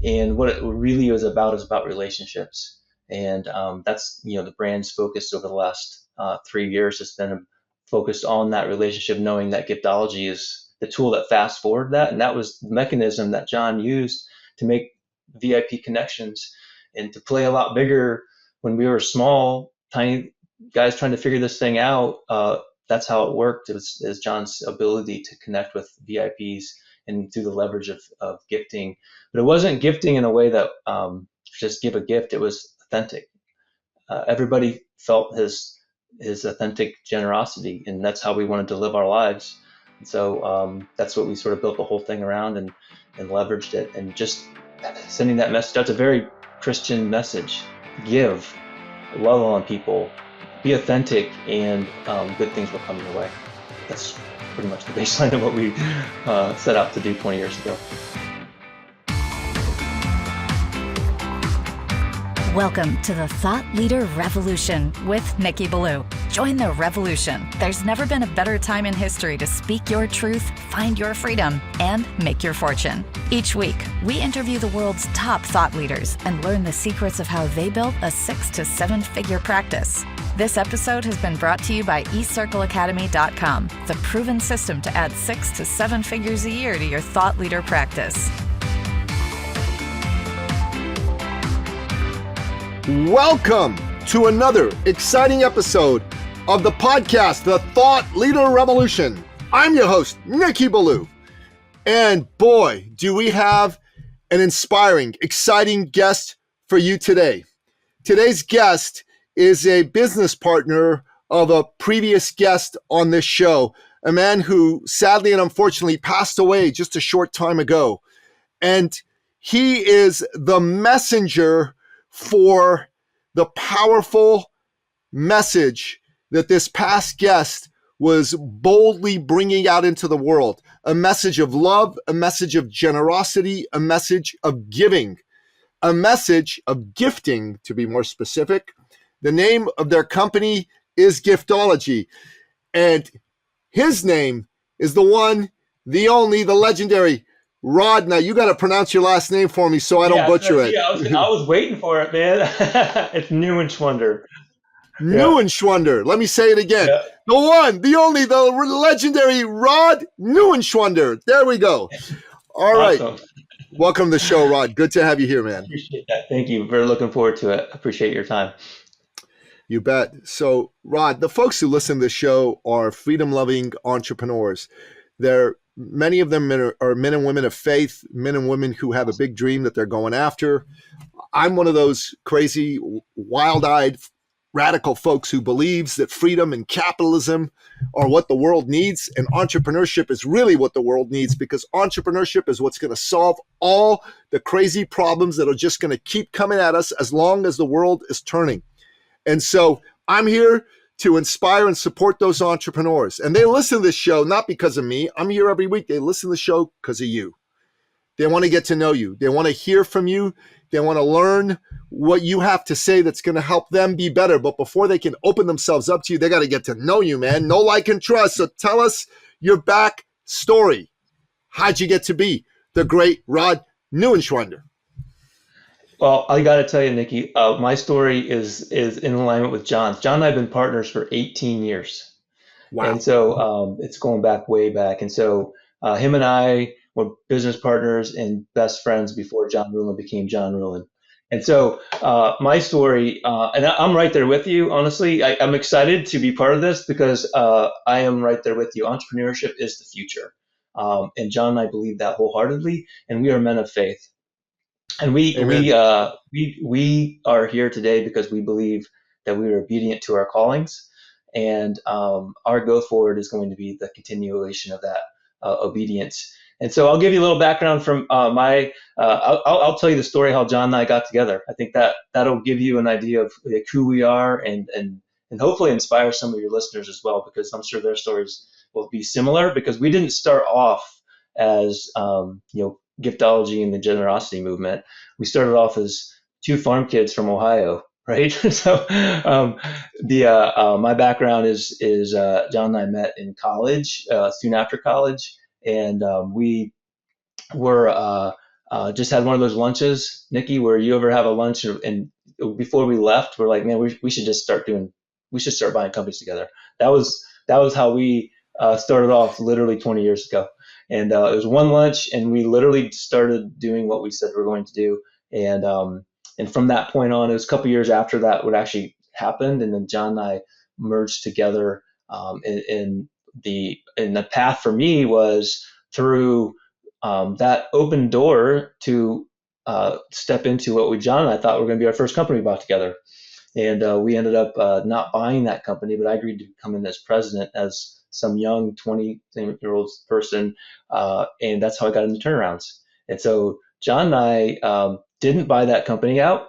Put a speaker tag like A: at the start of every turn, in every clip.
A: And what it really is about relationships. And that's, the brand's focus over the last 3 years has been focused on that relationship, knowing that Giftology is the tool that fast forward that. And that was the mechanism that John used to make VIP connections and to play a lot bigger when we were small, tiny guys trying to figure this thing out. That's how it worked. It was John's ability to connect with VIPs and through the leverage of gifting. But it wasn't gifting in a way that just give a gift. It was authentic. Everybody felt his authentic generosity, and that's how we wanted to live our lives. And so that's what we sort of built the whole thing around and leveraged it, and just sending that message. That's a very Christian message. Give, love on people, be authentic, and good things will come your way. That's pretty much the baseline of what we set out to do 20 years ago.
B: Welcome to the Thought Leader Revolution with Nikki Ballou. Join the revolution. There's never been a better time in history to speak your truth, find your freedom, and make your fortune. Each week, we interview the world's top thought leaders and learn the secrets of how they built a 6 to 7 figure practice. This episode has been brought to you by eCircleAcademy.com, the proven system to add 6 to 7 figures a year to your thought leader practice.
C: Welcome to another exciting episode of the podcast, The Thought Leader Revolution. I'm your host, Nikki Ballou. And boy, do we have an inspiring, exciting guest for you today. Today's guest is a business partner of a previous guest on this show, a man who sadly and unfortunately passed away just a short time ago. And he is the messenger for the powerful message that this past guest was boldly bringing out into the world. A message of love, a message of generosity, a message of giving, a message of gifting, to be more specific. The name of their company is Giftology, and his name is the one, the only, the legendary Rod. Now you got to pronounce your last name for me so I don't butcher it.
A: Yeah, I was waiting for it, man. It's Neuenschwander.
C: Neuenschwander. Let me say it again.
A: Yeah.
C: The one, the only, the legendary Rod Neuenschwander. There we go. All right.
A: Awesome.
C: Welcome to the show, Rod. Good to have you here, man.
A: Appreciate that. Thank you. Very looking forward to it. Appreciate your time.
C: You bet. So, Rod, the folks who listen to the show are freedom-loving entrepreneurs. Many of them are men and women of faith, men and women who have a big dream that they're going after. I'm one of those crazy, wild-eyed, radical folks who believes that freedom and capitalism are what the world needs, and entrepreneurship is really what the world needs, because entrepreneurship is what's going to solve all the crazy problems that are just going to keep coming at us as long as the world is turning. And so I'm here to inspire and support those entrepreneurs. And they listen to this show not because of me. I'm here every week. They listen to the show because of you. They want to get to know you. They want to hear from you. They want to learn what you have to say that's going to help them be better. But before they can open themselves up to you, they got to get to know you, man. Know, like, and trust. So tell us your back story. How'd you get to be the great Rod Neuenschwander?
A: Well, I got to tell you, Nikki, my story is in alignment with John's. John and I have been partners for 18 years.
C: Wow.
A: And so it's going back way back. And so him and I were business partners and best friends before John Ruhlin became John Ruhlin. And so my story, and I'm right there with you, honestly. I'm excited to be part of this because I am right there with you. Entrepreneurship is the future. And John and I believe that wholeheartedly, and we are men of faith. And we are here today because we believe that we are obedient to our callings, and our go forward is going to be the continuation of that obedience. And so I'll give you a little background from I'll tell you the story how John and I got together. I think that'll give you an idea of like who we are and hopefully inspire some of your listeners as well, because I'm sure their stories will be similar, because we didn't start off as Giftology and the generosity movement. We started off as two farm kids from Ohio, right? So my background is John and I met in college, soon after college, and we were just had one of those lunches, Nikki, where you ever have a lunch and before we left, we're like, man, we should just we should start buying companies together. That was how we started off literally 20 years ago. And it was one lunch, and we literally started doing what we said we are going to do. And from that point on, it was a couple years after that would actually happened, and then John and I merged together. And the path for me was through that open door to step into what John and I thought were going to be our first company we bought together. And we ended up not buying that company, but I agreed to come in as president as some young 20-year-old person. And that's how I got into turnarounds. And so John and I didn't buy that company out.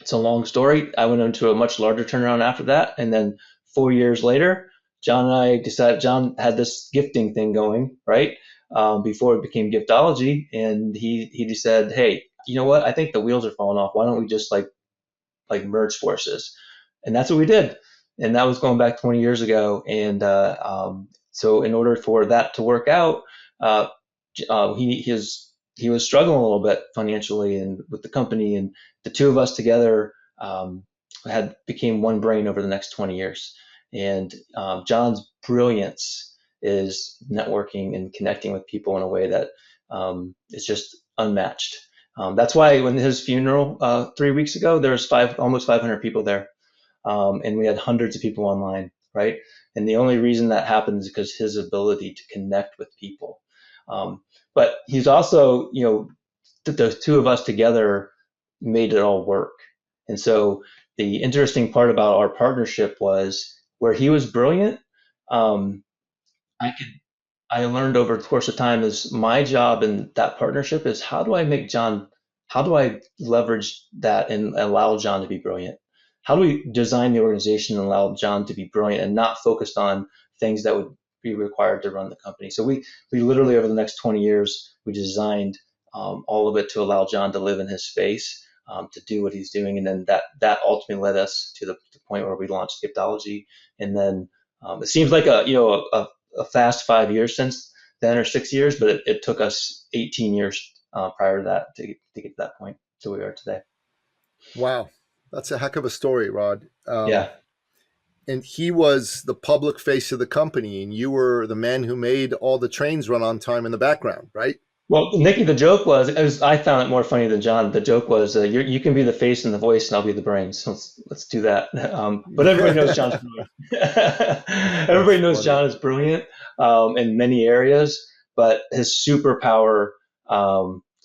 A: It's a long story. I went into a much larger turnaround after that. And then 4 years later, John and I decided, John had this gifting thing going, right? Before it became Giftology. And he just said, hey, you know what? I think the wheels are falling off. Why don't we just like merge forces? And that's what we did. And that was going back 20 years ago. And so in order for that to work out, uh, he was struggling a little bit financially and with the company, and the two of us together had became one brain over the next 20 years. And John's brilliance is networking and connecting with people in a way that is just unmatched. That's why when his funeral 3 weeks ago, there was almost 500 people there, and we had hundreds of people online, right? And the only reason that happened is because his ability to connect with people. But he's also, the two of us together made it all work. And so the interesting part about our partnership was where he was brilliant. Um, I could I learned over the course of time is my job in that partnership is how do I leverage that and allow John to be brilliant? How do we design the organization and allow John to be brilliant and not focused on things that would be required to run the company? So we literally over the next 20 years, we designed all of it to allow John to live in his space, to do what he's doing. And then that ultimately led us to the point where we launched Giftology. And then it seems like a fast 5 years since then, or 6 years, but it took us 18 years prior to that to get to that point to where we are today.
C: Wow, that's a heck of a story, Rod.
A: Yeah.
C: And he was the public face of the company, and you were the man who made all the trains run on time in the background, right?
A: Well, Nikki, the joke was I found it more funny than John. The joke was you can be the face and the voice, and I'll be the brains. So let's do that. But everybody knows John's brilliant. Everybody
C: That's
A: knows
C: funny.
A: John is brilliant in many areas, but his superpower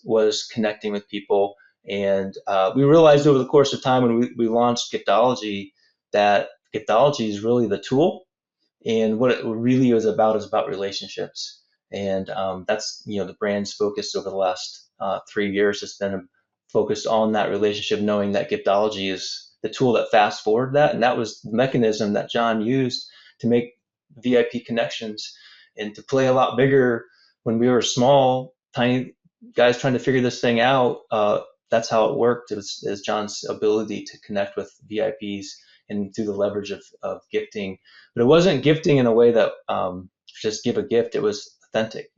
A: was connecting with people. And we realized over the course of time when we launched Giftology that Giftology is really the tool, and what it really is about relationships. And that's the brand's focus over the last 3 years has been focused on that relationship, knowing that Giftology is the tool that fast forward that, and that was the mechanism that John used to make VIP connections and to play a lot bigger when we were small, tiny guys trying to figure this thing out. That's how it worked. It was John's ability to connect with VIPs and through the leverage of gifting. But it wasn't gifting in a way that just give a gift. It was authentic.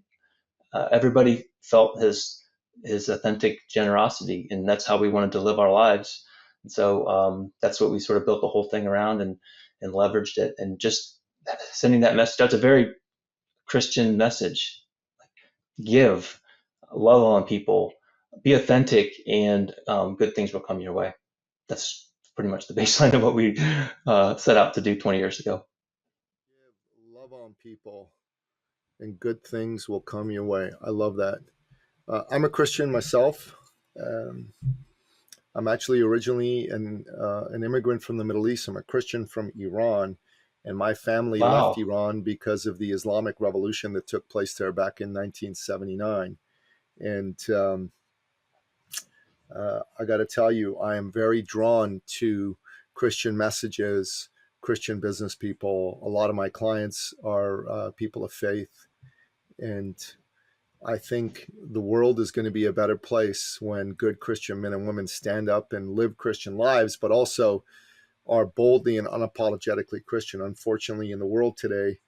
A: Everybody felt his authentic generosity, and that's how we wanted to live our lives. And so that's what we sort of built the whole thing around and leveraged it, and just sending that message. That's a very Christian message. Give, love on people, be authentic, and good things will come your way. That's pretty much the baseline of what we set out to do 20 years ago.
C: Love on people, and good things will come your way. I love that. I'm a Christian myself. Um, I'm actually originally an immigrant from the Middle East. I'm a Christian from Iran, and my family left
A: Wow.
C: Iran because of the Islamic Revolution that took place there back in 1979. And I got to tell you, I am very drawn to Christian messages, Christian business people. A lot of my clients are people of faith. And I think the world is going to be a better place when good Christian men and women stand up and live Christian lives, but also are boldly and unapologetically Christian. Unfortunately, in the world today,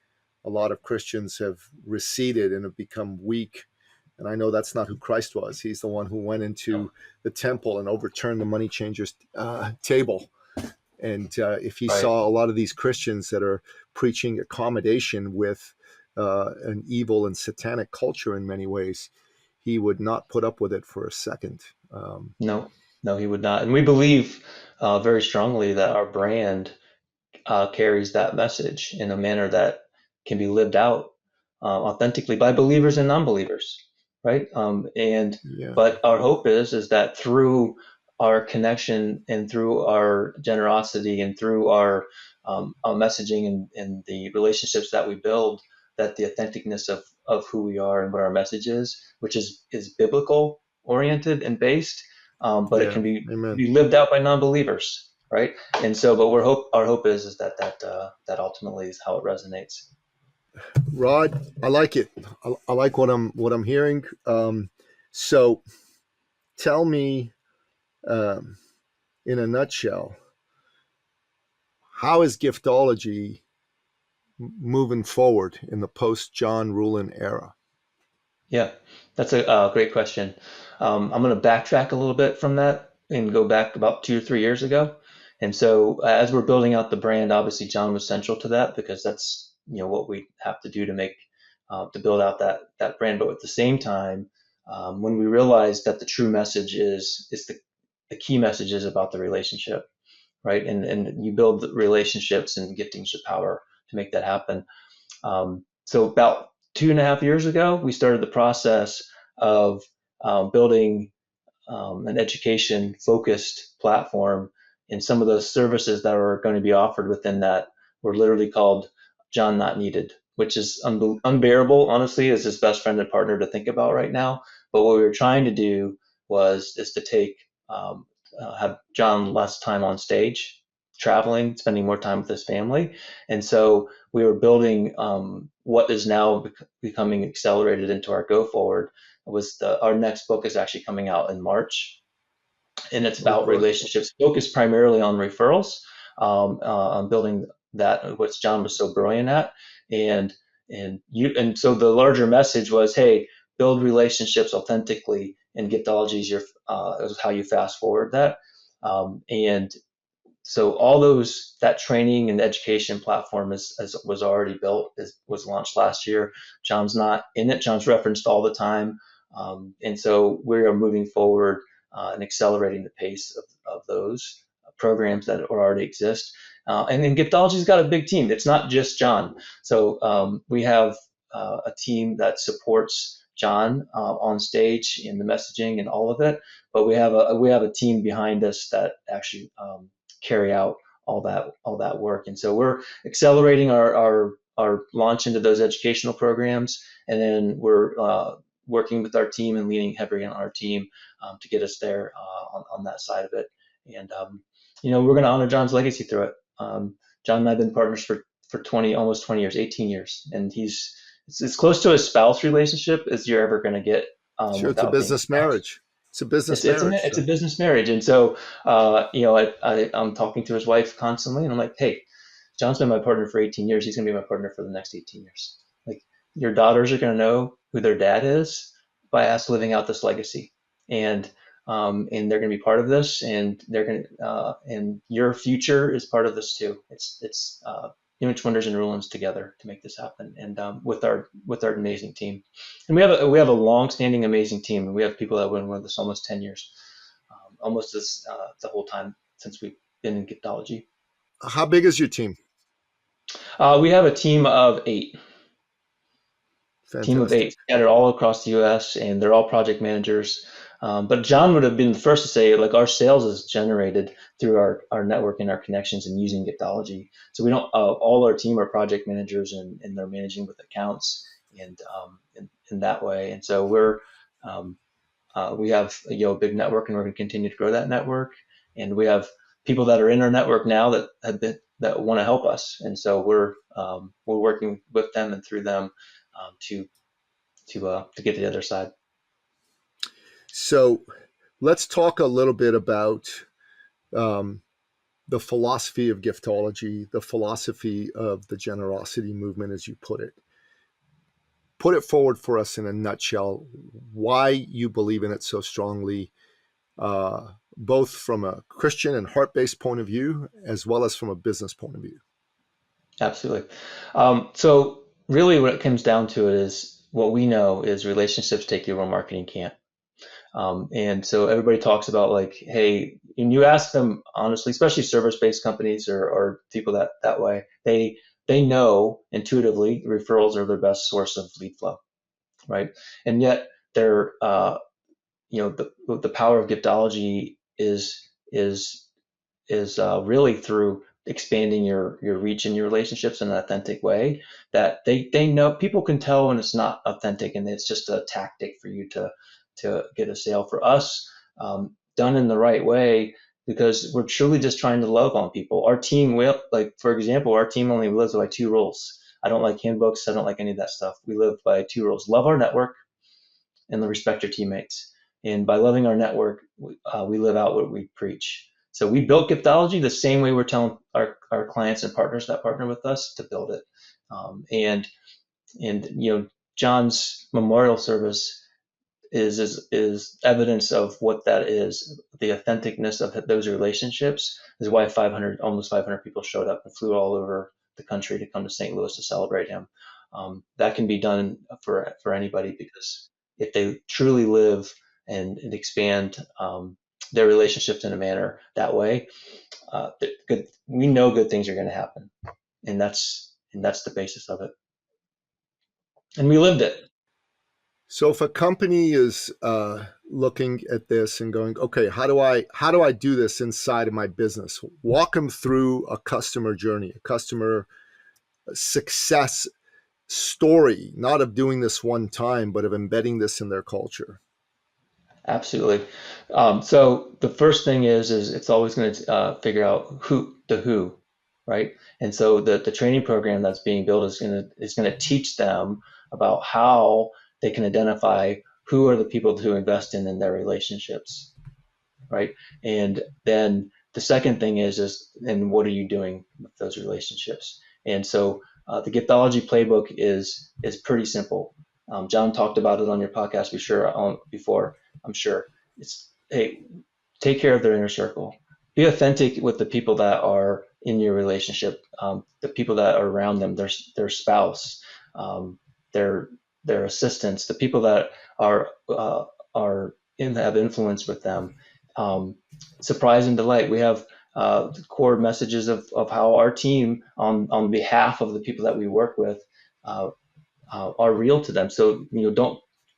C: a lot of Christians have receded and have become weak And I know that's not who Christ was. He's the one who went into the temple and overturned the money changers' table. And if he
A: Right.
C: saw a lot of these Christians that are preaching accommodation with an evil and satanic culture in many ways, he would not put up with it for a second.
A: No, no, he would not. And we believe very strongly that our brand carries that message in a manner that can be lived out authentically by believers and non-believers, right? And
C: Yeah,
A: but our hope is that through our connection and through our generosity and through our messaging and the relationships that we build, that the authenticness of who we are and what our message is, which is biblical oriented and based, but it
C: yeah,
A: can
C: amen.
A: be lived out by non-believers, right? And so, but our hope is that that ultimately is how it resonates.
C: Rod, I like it. I like what I'm hearing. So tell me, um, in a nutshell, how is giftology moving forward in the post John Ruhlin era?
A: Yeah, that's a great question. I'm going to backtrack a little bit from that and go back about 2 or 3 years ago. And so, as we're building out the brand, obviously John was central to that because that's what we have to do to make to build out that brand. But at the same time, when we realized that the true message is the key message is about the relationship, right? And you build the relationships and giftings the power to make that happen. So about 2.5 years ago, we started the process of building an education focused platform, and some of those services that are going to be offered within that were literally called John Not Needed, which is unbearable, honestly, as his best friend and partner to think about right now. But what we were trying to do is to take have John less time on stage, traveling, spending more time with his family, and so we were building what is now becoming accelerated into our go forward. Our next book is actually coming out in March, and it's
C: Oh,
A: about
C: good.
A: relationships, focused primarily on referrals, on building that, which John was so brilliant at, and so the larger message was, hey, build relationships authentically, and Giftology is how you fast forward that, and so all that training and education platform was already built, was launched last year. John's not in it. John's referenced all the time. And so we are moving forward and accelerating the pace of those programs that already exist. And then Giftology's got a big team. It's not just John. So we have a team that supports John on stage in the messaging and all of it, but we have a team behind us that actually carry out all that work. And so we're accelerating our launch into those educational programs, and then we're working with our team and leaning heavily on our team to get us there on that side of it. And we're going to honor John's legacy through it. John and I have been partners for almost 20 years, 18 years, and it's as close to a spouse relationship as you're ever going to get
C: Sure, it's a
A: without being a
C: business
A: spouse.
C: marriage. It's a business
A: It's
C: marriage.
A: a
C: So.
A: business marriage, and so I'm talking to his wife constantly, and I'm like, hey, John's been my partner for 18 years. He's gonna be my partner for the next 18 years. Like, your daughters are gonna know who their dad is by us living out this legacy, and they're gonna be part of this, and they're gonna and your future is part of this too. It's Neuenschwanders and Ruhlins together to make this happen, and with our amazing team. And we have a long-standing amazing team, and we have people that have been with us almost 10 years, almost as the whole time since we've been in Giftology.
C: How big is your team?
A: We have a team of eight
C: Fantastic.
A: scattered all across the U.S., and they're all project managers. But John would have been the first to say, like, our sales is generated through our network and our connections and using Giftology. So we don't. All our team are project managers, and they're managing with accounts and in that way. And so um, we have a big network, and we're going to continue to grow that network. And we have people that are in our network now that want to help us, and so we're working with them and through them to get to the other side.
C: So let's talk a little bit about um, the philosophy of giftology, the philosophy of the generosity movement, as you put it. put it forward for us in a nutshell, why you believe in it so strongly, both from a Christian and heart-based point of view, as well as from a business point of view.
A: Absolutely. So really what it comes down to is what we know is relationships take you where marketing can't. And so everybody talks about like, hey, and you ask them honestly, especially service-based companies or people that way, they know intuitively referrals are their best source of lead flow, right? And yet they're the power of giftology is really through expanding your reach and your relationships in an authentic way that they know people can tell when it's not authentic and it's just a tactic for you to get a sale. For us, done in the right way, because we're truly just trying to love on people. Our team will, like, for example, our team only lives by 2 rules. I don't like handbooks. I don't like any of that stuff. We live by 2 rules: love our network and respect your teammates. And by loving our network, we live out what we preach. So we built Giftology the same way we're telling our clients and partners that partner with us to build it. And John's memorial service is evidence of what that is. The authenticness of those relationships is why almost 500 people showed up and flew all over the country to come to St. Louis to celebrate him. That can be done for anybody, because if they truly live and expand their relationships in a manner that way, we know good things are going to happen, and that's the basis of it. And we lived it.
C: So if a company is looking at this and going, okay, how do I do this inside of my business? Walk them through a customer journey, a customer success story, not of doing this one time, but of embedding this in their culture.
A: Absolutely. So the first thing is it's always going to figure out who, right? And so the training program that's being built is going to teach them about how they can identify who are the people to invest in their relationships, right? And then the second thing is and what are you doing with those relationships? And so the Giftology playbook is pretty simple. John talked about it on your podcast before. I'm sure it's, hey, take care of their inner circle. Be authentic with the people that are in your relationship, the people that are around them, their spouse, their assistants, the people that are have influence with them. Surprise and delight. We have core messages of how our team, on behalf of the people that we work with, are real to them. So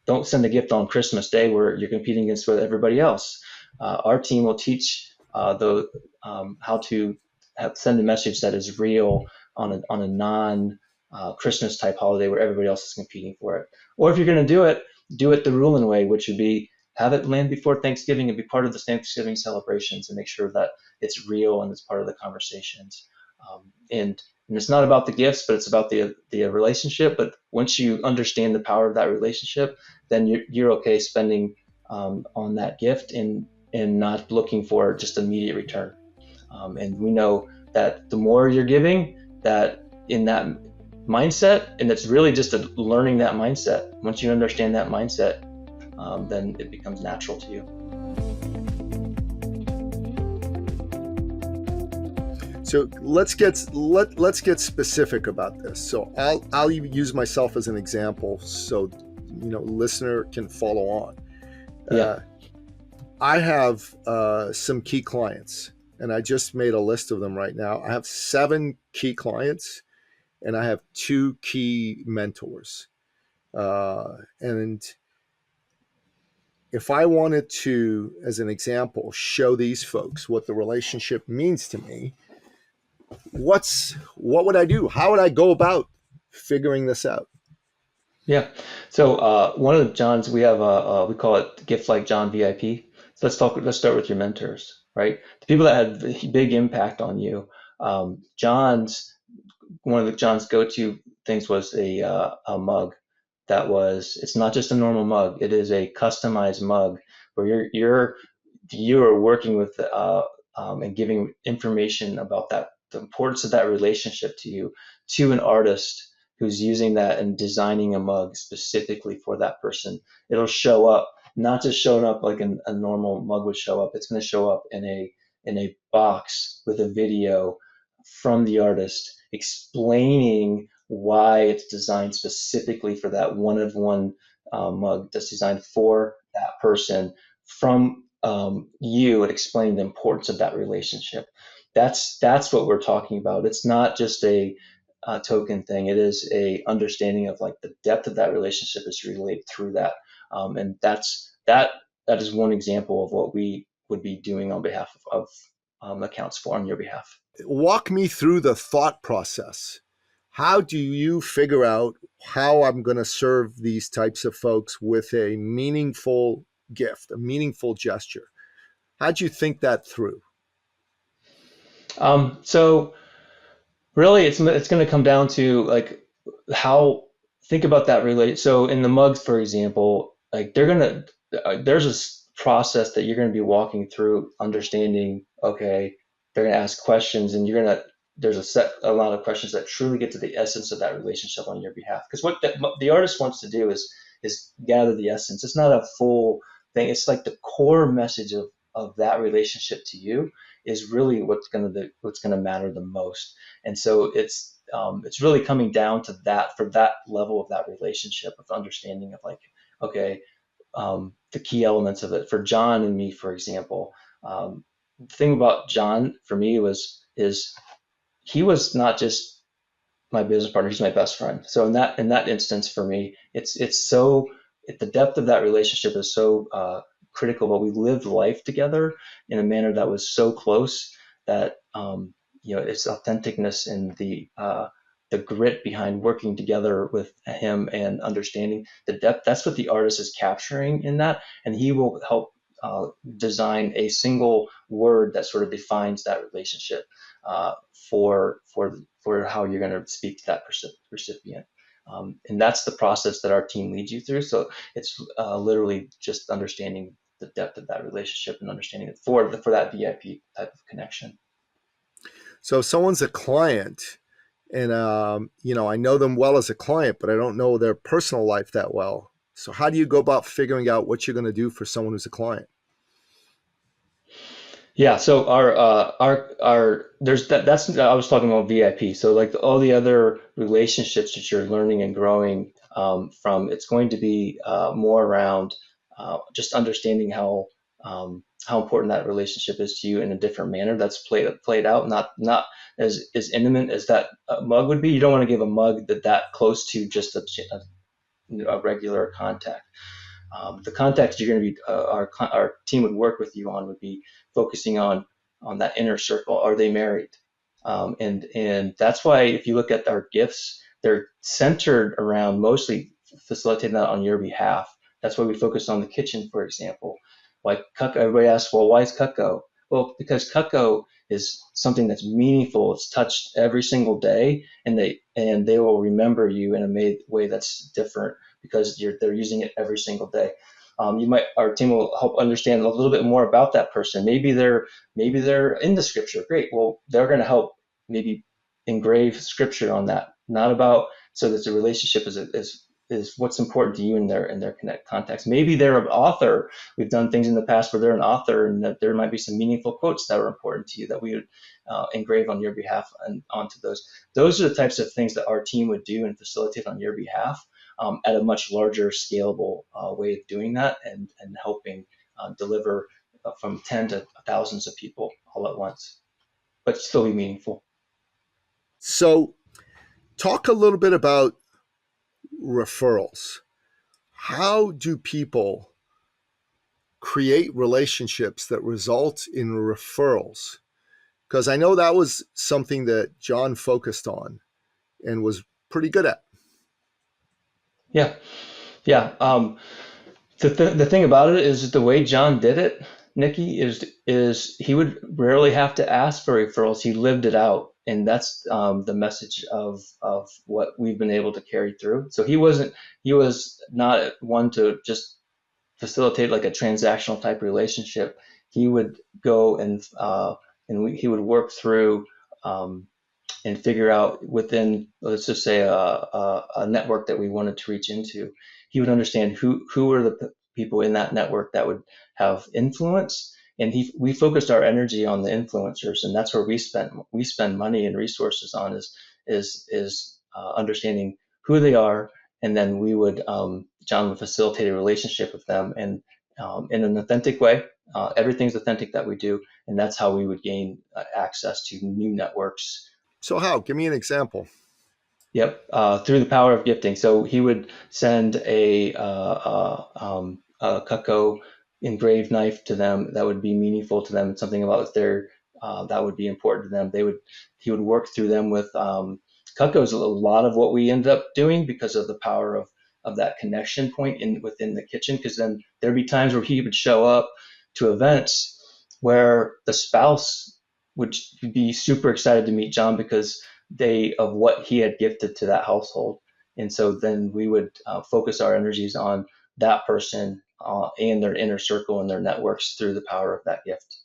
A: don't send a gift on Christmas Day where you're competing against everybody else. Our team will teach how to send a message that is real on a non Christmas type holiday where everybody else is competing for it. Or if you're going to do it the Ruhlin way, which would be have it land before Thanksgiving and be part of the Thanksgiving celebrations, and make sure that it's real and it's part of the conversations. And it's not about the gifts, but it's about the relationship. But once you understand the power of that relationship, then you're okay spending on that gift and not looking for just immediate return. And we know that the more you're giving, that in that mindset, and it's really just learning that mindset. Once you understand that mindset, then it becomes natural to you.
C: So let's get specific about this. So I'll use myself as an example, so listener can follow on.
A: Yeah.
C: I have some key clients, and I just made a list of them right now. I have 7 key clients, and I have 2 key mentors. And if I wanted to, as an example, show these folks what the relationship means to me, what would I do? How would I go about figuring this out?
A: Yeah. So one of the Johns, we have we call it Gift Like John VIP. So let's start with your mentors, right? The people that had big impact on you. One of John's go-to things was a mug it's not just a normal mug. It is a customized mug where you are working with and giving information about the importance of that relationship to you, to an artist who's using that and designing a mug specifically for that person. It'll show up, not just showing up like a normal mug would show up. It's going to show up in a box with a video from the artist explaining why it's designed specifically for that one of one mug that's designed for that person from you, and explaining the importance of that relationship. That's what we're talking about. It's not just a token thing. It is a understanding of like the depth of that relationship is relayed through that, and that is one example of what we would be doing on behalf of accounts for on your behalf.
C: Walk me through the thought process. How do you figure out how I'm going to serve these types of folks with a meaningful gift, a meaningful gesture? How'd you think that through?
A: So really, it's going to come down to like how think about that relate. So in the mugs, for example, like there's a process that you're going to be walking through, understanding. Okay, they're going to ask questions, and there's a lot of questions that truly get to the essence of that relationship on your behalf. Because what the artist wants to do is gather the essence. It's not a full thing. It's like the core message of that relationship to you is really what's going to matter the most. And so it's really coming down to that for that level of that relationship of understanding of like, okay, the key elements of it. For John and me, for example, the thing about John for me is he was not just my business partner; he's my best friend. So in that instance, for me, it's so the depth of that relationship is so critical. But we lived life together in a manner that was so close that its authenticness and the grit behind working together with him and understanding the depth. That's what the artist is capturing in that, and he will help design a single word that sort of defines that relationship for how you're going to speak to that recipient. And that's the process that our team leads you through. So it's literally just understanding the depth of that relationship and understanding it for that VIP type of connection.
C: So if someone's a client and, I know them well as a client, but I don't know their personal life that well. So how do you go about figuring out what you're going to do for someone who's a client?
A: Yeah, so our there's that's I was talking about VIP. So like all the other relationships that you're learning and growing from, it's going to be more around just understanding how important that relationship is to you in a different manner. That's played out, not as intimate as that mug would be. You don't want to give a mug that close to just a regular contact. The context you're going to be our team would work with you on would be focusing on that inner circle. Are they married? And that's why if you look at our gifts, they're centered around mostly facilitating that on your behalf. That's why we focus on the kitchen, for example. Like everybody asks, well, why is Cutco? Well, because Cutco is something that's meaningful. It's touched every single day, and they will remember you in a way that's different because they're using it every single day. Our team will help understand a little bit more about that person. Maybe they're in the scripture. Great. Well, they're going to help maybe engrave scripture on that. Not about so that the relationship is what's important to you in their connect context. Maybe they're an author. We've done things in the past where they're an author, and that there might be some meaningful quotes that are important to you that we would engrave on your behalf and onto those. Those are the types of things that our team would do and facilitate on your behalf at a much larger, scalable way of doing that, and helping deliver from 10 to thousands of people all at once, but still be meaningful.
C: So talk a little bit about referrals. How do people create relationships that result in referrals? Because I know that was something that John focused on and was pretty good at.
A: Yeah, yeah. The thing about it is the way John did it, Nikki, is he would rarely have to ask for referrals. He lived it out, and that's the message of what we've been able to carry through. So he was not one to just facilitate like a transactional type relationship. He would go and he would work through and figure out within, let's just say, a network that we wanted to reach into. He would understand who were the people in that network that would have influence, and we focused our energy on the influencers, and that's where we spend money and resources on is understanding who they are, and then we would John would facilitate a relationship with them, and in an authentic way. Everything's authentic that we do, and that's how we would gain access to new networks.
C: So how? Give me an example.
A: Yep, through the power of gifting. So he would send a Cutco engraved knife to them that would be meaningful to them, something about their that would be important to them. He would work through them with Cutco is a lot of what we ended up doing because of the power of that connection point within the kitchen. Because then there'd be times where he would show up to events where the spouse would be super excited to meet John because of what he had gifted to that household. And so then we would focus our energies on that person and their inner circle and their networks through the power of that gift.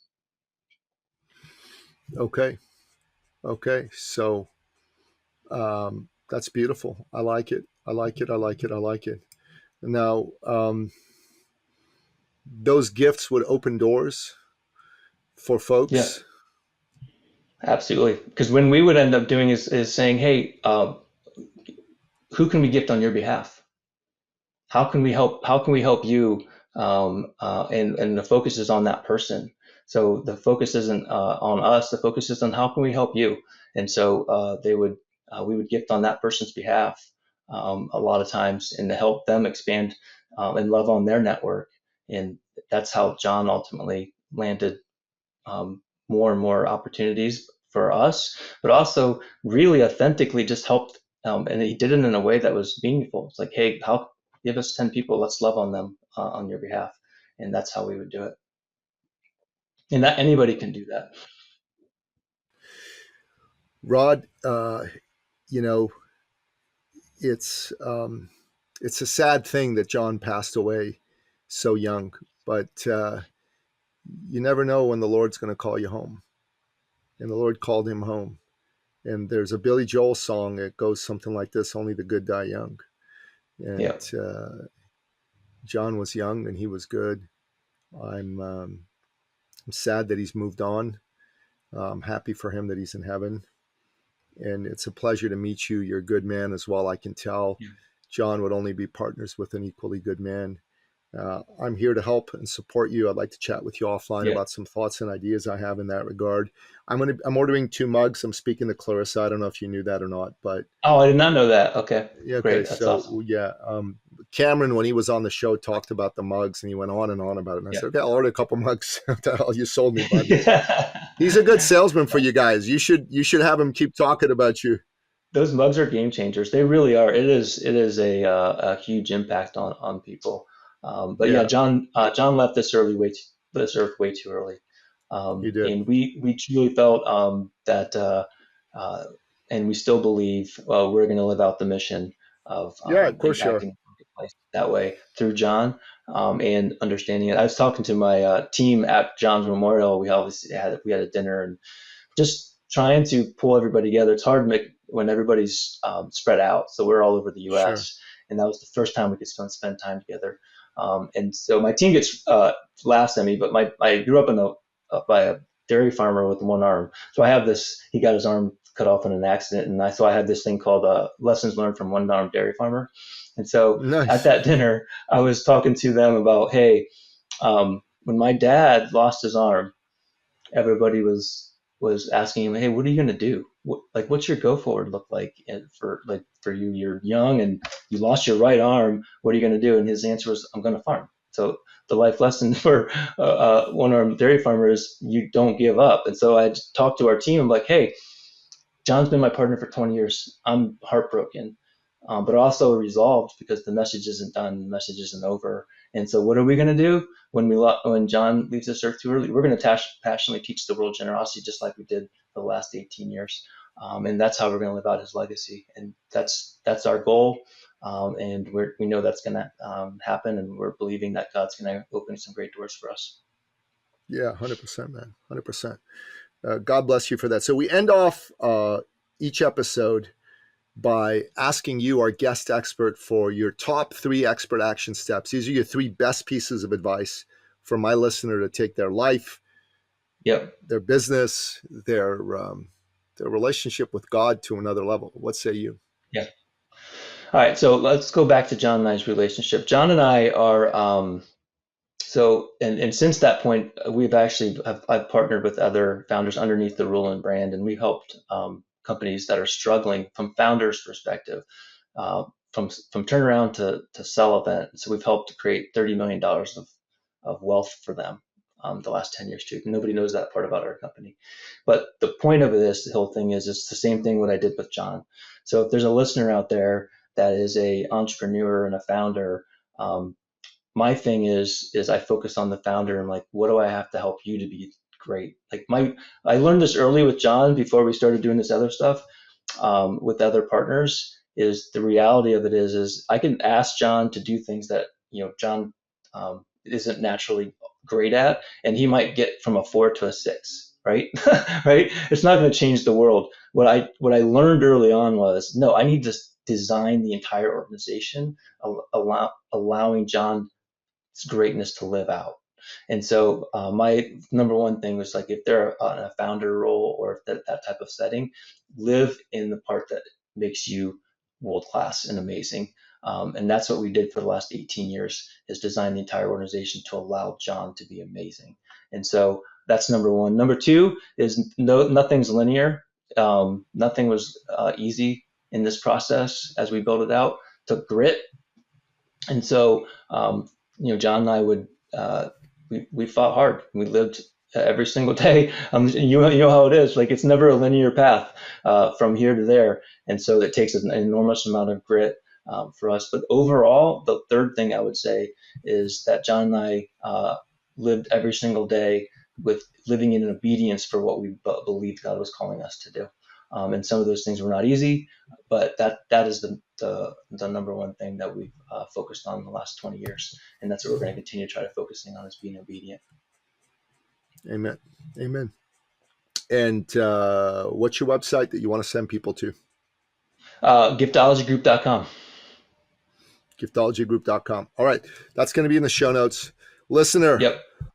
C: Okay. So that's beautiful. I like it. I like it. I like it. I like it. Now, those gifts would open doors for
A: Yeah,
C: folks.
A: absolutely. Because when we would end up doing is saying, hey, who can we gift on your behalf? How can we help? How can we help you? And the focus is on that person. So the focus isn't on us. The focus is on how can we help you. And so we would gift on that person's behalf a lot of times, and to help them expand and love on their network. And that's how John ultimately landed more and more opportunities for us, but also really authentically just helped. And he did it in a way that was meaningful. It's like, hey, how give us 10 people, let's love on them on your behalf. And that's how we would do it. And that anybody can do that.
C: Rod, you know, it's a sad thing that John passed away so young, but you never know when the Lord's going to call you home. And the Lord called him home. And there's a Billy Joel song that goes something like this: "Only the good die young." And
A: Yeah.
C: John was young and he was good. I'm sad that he's moved on. I'm happy for him that he's in heaven. And it's a pleasure to meet you. You're a good man as well. I can tell
A: Yeah.
C: John would only be partners with an equally good man. I'm here to help and support you. I'd like to chat with you offline
A: Yeah.
C: about some thoughts and ideas I have in that regard. I'm ordering 2 mugs. I'm speaking to Clarissa. I don't know if you knew that or not, but
A: Oh, I did not know that. Okay.
C: yeah, okay.
A: Great. That's awesome.
C: So yeah, Cameron, when he was on the show, talked about the mugs and he went on and on about it. And I
A: Yeah.
C: said, okay, I'll order a couple mugs. What the hell, you sold me, bud.
A: Yeah.
C: He's a good salesman for you guys. You should have him keep talking about you.
A: Those mugs are game changers. They really are. It is a huge impact on people. But yeah,
C: Yeah,
A: John left this earth way too early,
C: you did.
A: and we truly felt that, uh, and we still believe we're going to live out the mission of
C: Yeah, of course you are.
A: impacting the marketplace that way through John, and understanding it. I was talking to my team at John's Memorial. We had a dinner and just trying to pull everybody together. It's hard to make when everybody's spread out. So we're all over the
C: Sure.
A: U.S. and that was the first time we could spend time together. And so my team gets laughs at me, but I grew up by a dairy farmer with one arm. So I have this. He got his arm cut off in an accident, and so I had this thing called lessons learned from one armed dairy farmer. And so at
C: Nice.
A: that dinner, I was talking to them about, hey, when my dad lost his arm, everybody was asking him, "Hey, what are you gonna do? What's your go forward look like for you? You're young and you lost your right arm. What are you gonna do?" And his answer was, "I'm gonna farm." So the life lesson for one armed dairy farmer is you don't give up. And so I talked to our team. I'm like, "Hey, John's been my partner for 20 years. I'm heartbroken, but also resolved because the message isn't done. The message isn't over. And so, what are we going to do when John leaves this earth too early? We're going to passionately teach the world generosity, just like we did for the last 18 years. And that's how we're going to live out his legacy. And that's our goal. And we know that's going to happen. And we're believing that God's going to open some great doors for us.
C: Yeah, 100%, man. 100%. God bless you for that. So we end off each episode by asking you, our guest expert, for your top 3 expert action steps. These are your 3 best pieces of advice for my listener to take their life, their business, their relationship with God to another level. What say you?
A: Yeah. All right. So let's go back to John and I's relationship. John and I are, and since that point, I've partnered with other founders underneath the Ruhlin brand, and we've helped companies that are struggling from founders' perspective, from turnaround to sell event. So we've helped to create $30 million of wealth for them the last 10 years too. Nobody knows that part about our company. But the point of this, the whole thing is, it's the same thing what I did with John. So if there's a listener out there that is a entrepreneur and a founder, my thing is I focus on the founder and like, what do I have to help you to be great? Like I learned this early with John before we started doing this other stuff with other partners. Is the reality of it is I can ask John to do things that John isn't naturally great at, and he might get from a 4 to a 6, right? Right? It's not going to change the world. What I learned early on was, no, I need to design the entire organization, allowing John's greatness to live out. And so my number one thing was like, if they're in a founder role or that type of setting, live in the part that makes you world-class and amazing. And that's what we did for the last 18 years, is design the entire organization to allow John to be amazing. And so that's number one. Number 2 is nothing's linear. Nothing was easy in this process as we built it out. It took grit. And so, John and I would, we fought hard. We lived every single day. You know how it is. Like, it's never a linear path from here to there. And so it takes an enormous amount of grit for us. But overall, the third thing I would say is that John and I lived every single day with living in obedience for what we believed God was calling us to do. And some of those things were not easy, but that is the number one thing that we've focused on in the last 20 years. And that's what we're going to continue to try to focusing on, is being obedient.
C: Amen. Amen. And what's your website that you want to send people to?
A: Giftologygroup.com.
C: Giftologygroup.com. All right. That's going to be in the show notes. Listener,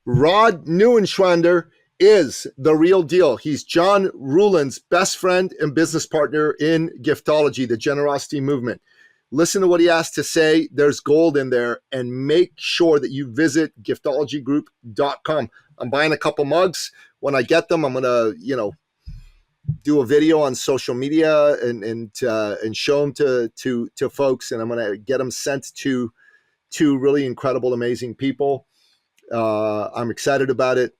A: Rod
C: Neuenschwander is the real deal. He's John Ruhlin's best friend and business partner in Giftology, the generosity movement. Listen to what he has to say. There's gold in there, and make sure that you visit giftologygroup.com. I'm buying a couple mugs. When I get them, I'm going to, do a video on social media and show them to folks, and I'm going to get them sent to really incredible, amazing people. I'm excited about it.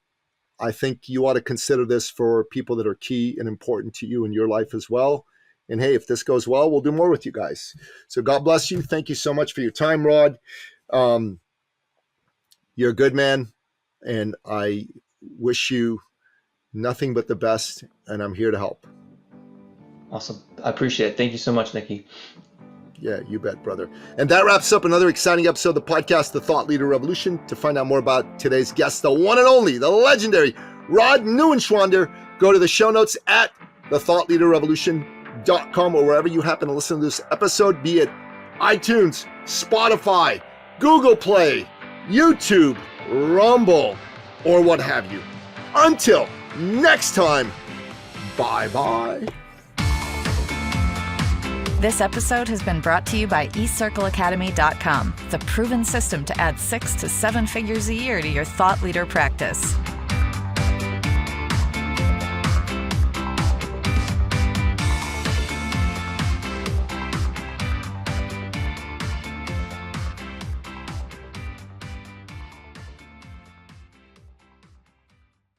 C: I think you ought to consider this for people that are key and important to you in your life as well. And hey, if this goes well, we'll do more with you guys. So God bless you. Thank you so much for your time, Rod. You're a good man, and I wish you nothing but the best, and I'm here to help.
A: Awesome. I appreciate it. Thank you so much, Nikki.
C: Yeah, you bet, brother. And that wraps up another exciting episode of the podcast, The Thought Leader Revolution. To find out more about today's guest, the one and only, the legendary Rod Neuenschwander, go to the show notes at thethoughtleaderrevolution.com, or wherever you happen to listen to this episode, be it iTunes, Spotify, Google Play, YouTube, Rumble, or what have you. Until next time, bye-bye.
B: This episode has been brought to you by eCircleAcademy.com, the proven system to add 6 to 7 figures a year to your thought leader practice.